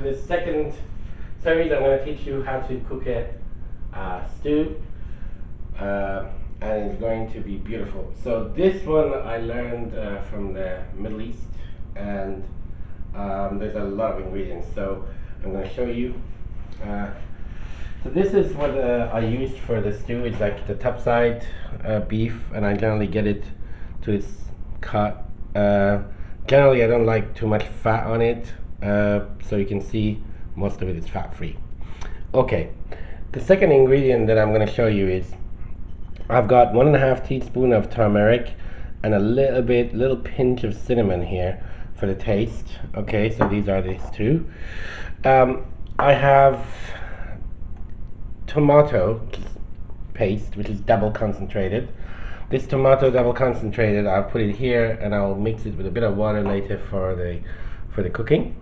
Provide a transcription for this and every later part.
this second series, I'm going to teach you how to cook a stew, and it's going to be beautiful. So this one I learned from the Middle East, and there's a lot of ingredients. So I'm going to show you. So this is what I used for the stew. It's like the top side beef, and I generally get it to its cut. Generally, I don't like too much fat on it, so you can see most of it is fat free. Okay, the second ingredient that I'm going to show you is I've got 1.5 teaspoons of turmeric and a little pinch of cinnamon here for the taste. Okay, so these are these two. I have tomato paste, which is double concentrated. This tomato double concentrated, I'll put it here and I'll mix it with a bit of water later for the cooking.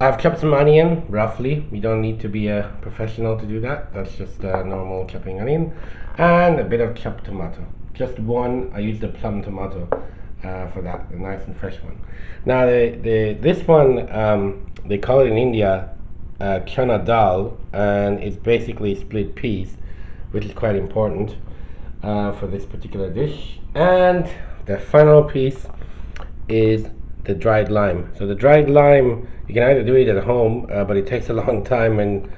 I've chopped some onion, roughly. You don't need to be a professional to do that. That's just a normal chopping onion. And a bit of chopped tomato. Just one. I used a plum tomato for that, a nice and fresh one. Now this one, they call it in India chana dal, and it's basically split peas, which is quite important for this particular dish. And the final piece is the dried lime. So the dried lime, you can either do it at home, but it takes a long time, and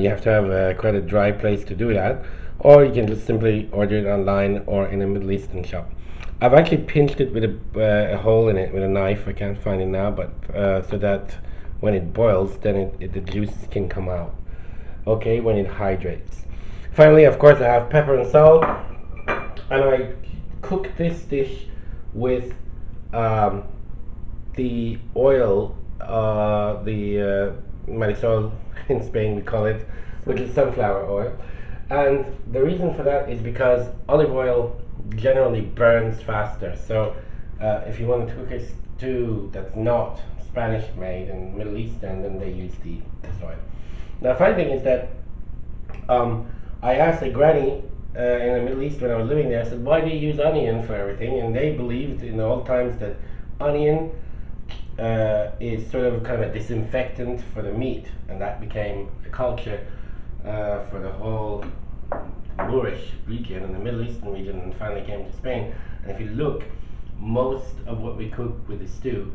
you have to have quite a dry place to do that, or you can just simply order it online or in a Middle Eastern shop. I've actually pinched it with a hole in it with a knife. I can't find it now, but so that when it boils, then the juice can come out. Okay, when it hydrates. Finally, of course, I have pepper and salt, and I cook this dish with the oil, the marisol in Spain we call it, which is sunflower oil. And the reason for that is because olive oil generally burns faster. So if you want to cook a stew that's not Spanish made and Middle Eastern, then they use this oil. Now, the funny thing is that I asked a granny in the Middle East when I was living there, I said, why do you use onion for everything? And they believed in the old times that onion is sort of kind of a disinfectant for the meat, and that became a culture for the whole Moorish region and the Middle Eastern region, and finally came to Spain. And if you look, most of what we cook with the stew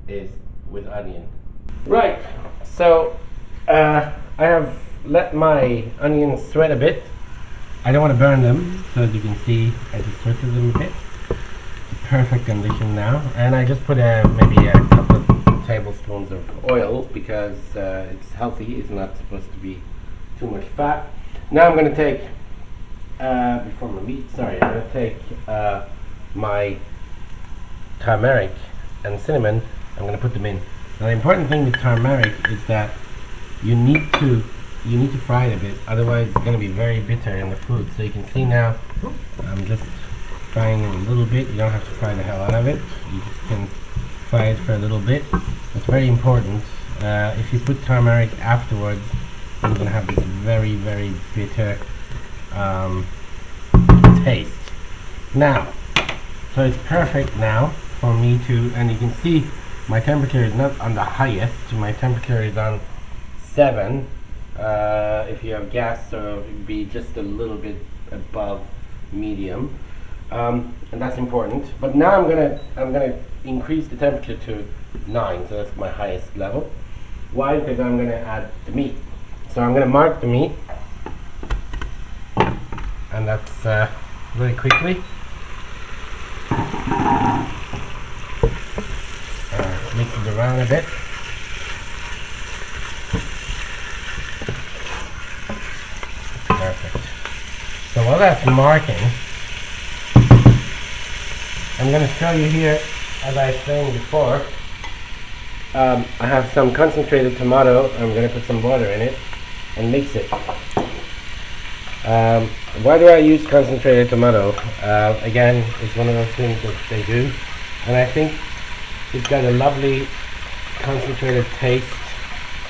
is with onion. Right, so I have let my onions sweat a bit. I don't want to burn them, so as you can see, I just sweated them a bit. Perfect condition now, and I just put maybe a couple of tablespoons of oil because it's healthy. It's not supposed to be too much fat. Now I'm going to take before my meat. Sorry, I'm going to take my turmeric and cinnamon. I'm going to put them in. Now the important thing with turmeric is that you need to fry it a bit, otherwise it's going to be very bitter in the food. So you can see now I'm just frying it a little bit. You don't have to fry the hell out of it. You just can fry it for a little bit. It's very important. If you put turmeric afterwards, you're going to have this very, very bitter taste. Now, so it's perfect now for me to, and you can see my temperature is not on the highest. My temperature is on 7. If you have gas, so it would be just a little bit above medium, and that's important. But now I'm gonna increase the temperature to 9, so that's my highest level. Why? Because I'm gonna add the meat. So I'm gonna mark the meat, and that's very quickly. Mix it around a bit. Perfect. So while that's marking, I'm going to show you here, as I was saying before, I have some concentrated tomato. I'm going to put some water in it and mix it. Why do I use concentrated tomato? Again, it's one of those things that they do, and I think it's got a lovely concentrated taste,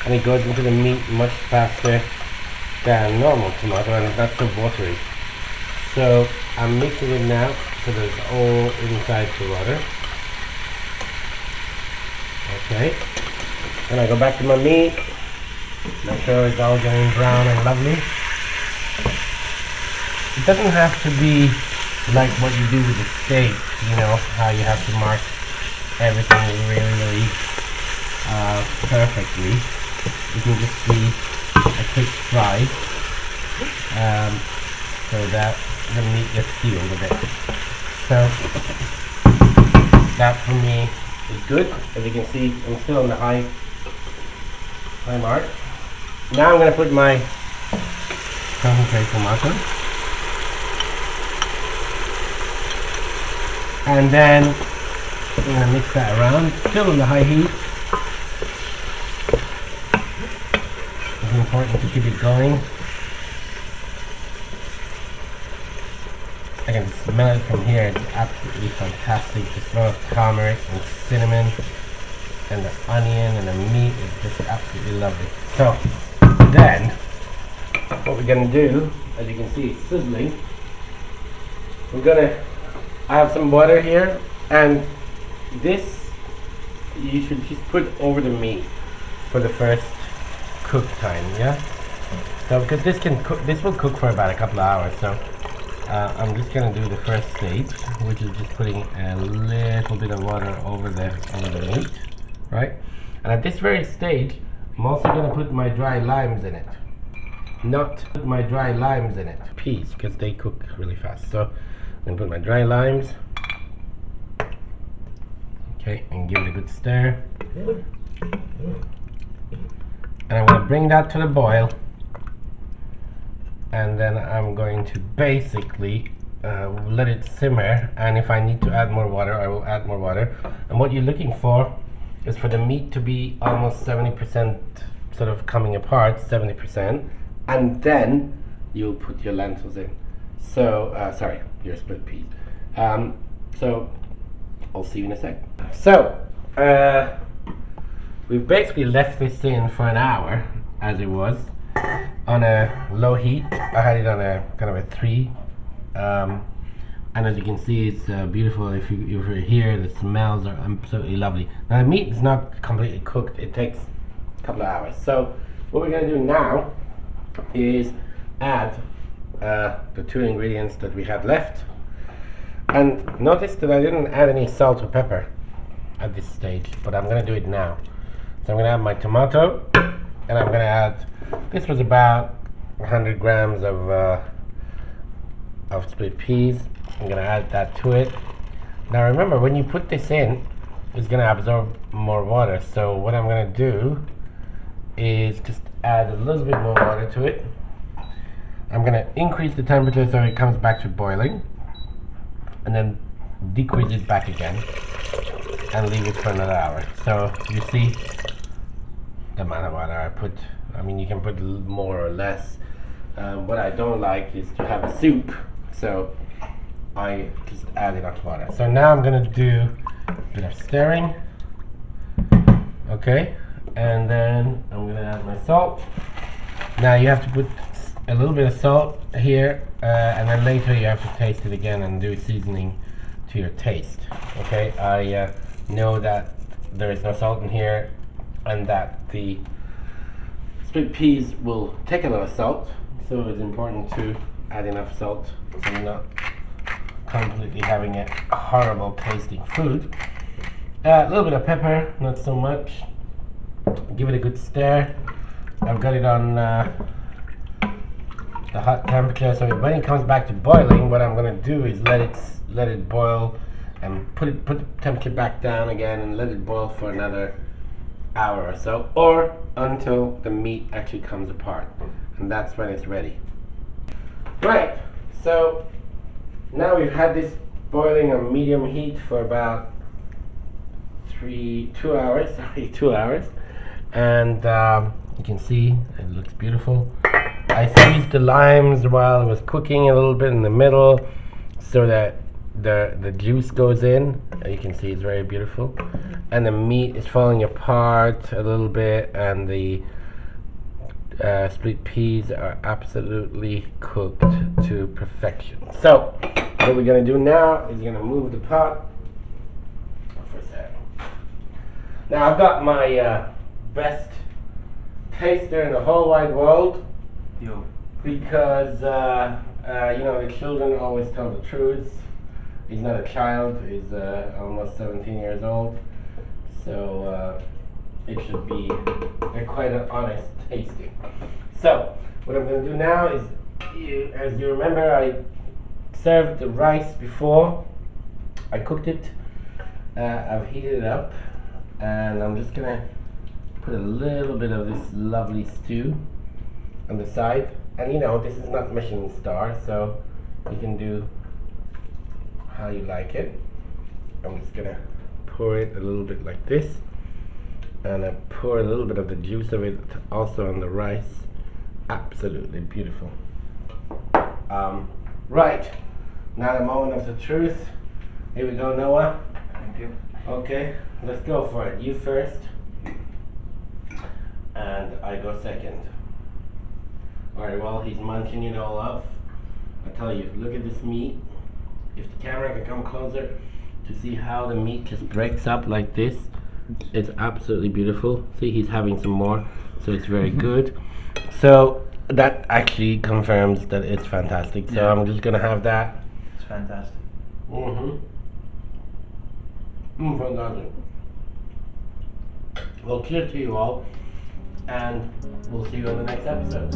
and it goes into the meat much faster than normal tomato, and it's not so watery. So I'm mixing it now so that it's all inside the water. Okay, and I go back to my meat. Make sure it's all getting brown and lovely. It doesn't have to be like what you do with the steak, you know, how you have to mark everything really perfectly. It can just be a quick fry, so that the meat gets sealed a bit. So that for me is good. As you can see, I'm still on the high mark. Now I'm going to put my concentrated tomato, and then I'm going to mix that around, still on the high heat. It's important to keep it going. I can smell it from here. It's absolutely fantastic. The smell of turmeric and cinnamon and the onion and the meat is just absolutely lovely. So then what we're going to do, as you can see, it's sizzling. I have some butter here, and this you should just put over the meat for the first cook time, yeah? So because this will cook for about a couple of hours, so I'm just gonna do the first stage, which is just putting a little bit of water over the meat, right? And at this very stage, I'm also gonna put my dry limes in it. Not put my dry limes in it, peas, because they cook really fast. So I'm gonna put my dry limes. Okay, and give it a good stir. And I'm gonna bring that to the boil. And then I'm going to basically let it simmer, and if I need to add more water, I will add more water. And what you're looking for is for the meat to be almost 70% sort of coming apart, 70%, and then you'll put your lentils in. So, sorry, your split peas. So, I'll see you in a sec. So, we've basically left this in for an hour, as it was, on a low heat. I had it on a kind of a 3, and as you can see, it's beautiful. If you're here, the smells are absolutely lovely. Now the meat is not completely cooked. It takes a couple of hours. So what we're going to do now is add the 2 ingredients that we had left. And notice that I didn't add any salt or pepper at this stage, but I'm going to do it now. So I'm going to add my tomato, and I'm going to add, this was about 100 grams of split peas. I'm going to add that to it. Now remember, when you put this in, it's going to absorb more water. So what I'm going to do is just add a little bit more water to it. I'm going to increase the temperature so it comes back to boiling, and then decrease it back again and leave it for another hour. So you see the amount of water I put. I mean, you can put more or less. What I don't like is to have a soup, so I just add enough water. So now I'm going to do a bit of stirring. Okay, and then I'm going to add my salt. Now you have to put a little bit of salt here, and then later you have to taste it again and do seasoning to your taste. Okay, I know that there is no salt in here, and that the split peas will take a lot of salt, so it's important to add enough salt so you're not completely having a horrible tasting food. A little bit of pepper, not so much. Give it a good stir. I've got it on the hot temperature, so when it comes back to boiling, what I'm going to do is let it boil and put the temperature back down again and let it boil for another hour or so, or until the meat actually comes apart, and that's when it's ready. Right, so now we've had this boiling on medium heat for about 2 hours, and you can see it looks beautiful. I squeezed the limes while it was cooking a little bit in the middle, so that the juice goes in. You can see it's very beautiful, and the meat is falling apart a little bit, and the split peas are absolutely cooked to perfection. So what we're going to do now is going to move the pot for a second. Now I've got my best taster in the whole wide world. Yo. Because the children always tell the truth. He's not a child. He's almost 17 years old, so it should be quite an honest tasting. So what I'm going to do now is, as you remember, I served the rice before. I cooked it. I've heated it up, and I'm just going to put a little bit of this lovely stew on the side. And this is not Michelin star, so you can do how you like it. I'm just gonna pour it a little bit like this, and I pour a little bit of the juice of it also on the rice. Absolutely beautiful. Right, now the moment of the truth. Here we go, Noah. Thank you. Okay, let's go for it. You first, and I go second. Alright, well, he's munching it all up. I tell you, look at this meat. If the camera can come closer to see how the meat just breaks up like this, it's absolutely beautiful. See, he's having some more, so it's very good. So that actually confirms that it's fantastic. So Yeah. I'm just gonna have that. It's fantastic. Fantastic. Well, cheers to you all, and we'll see you on the next episode.